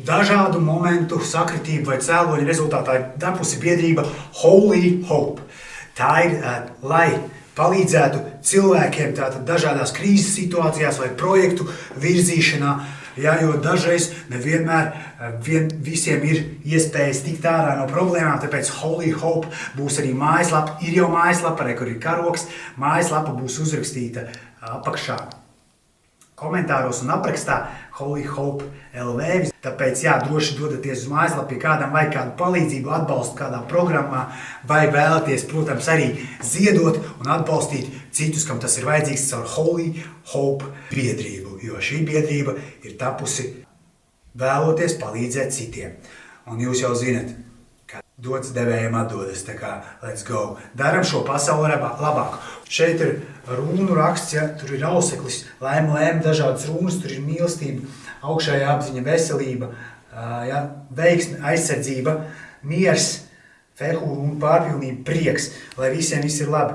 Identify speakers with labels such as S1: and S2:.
S1: dažādu momentu sakritību vai cēloņu rezultātā ir tapusi biedrība Holy Hope. Tā ir, lai palīdzētu cilvēkiem tātad dažādās krīzes situācijās vai projektu virzīšanā, jo dažreiz nevienmēr visiem ir iespējas tikt ārā no problēmām, tāpēc Holy Hope būs arī mājaslapa, ir jau mājaslapa, kur ir karoks, mājaslapa būs uzrakstīta apakšā komentāros un aprakstā Holy Hope LV. Tāpēc droši dodaties uz mājaslapu, ja kādam vajag kādu palīdzību, atbalstu kādā programmā, vai vēlaties, protams, arī ziedot un atbalstīt citus, kam tas ir vajadzīgs caur Holy Hope biedrību, jo šī biedrība ir tapusi vēloties palīdzēt citiem. Un jūs jau zinat, ka dots devējiem atdodas, tā kā let's go. Daram šo pasauli labāku. Šeit ir runu raksts, tur ir auseklis, lēma, dažādas runas, tur ir mīlestība, augšējā apziņa, veselība, veiksme, aizsardzība, miers, fehu un pārpilnība, prieks, lai visiem viss ir labi.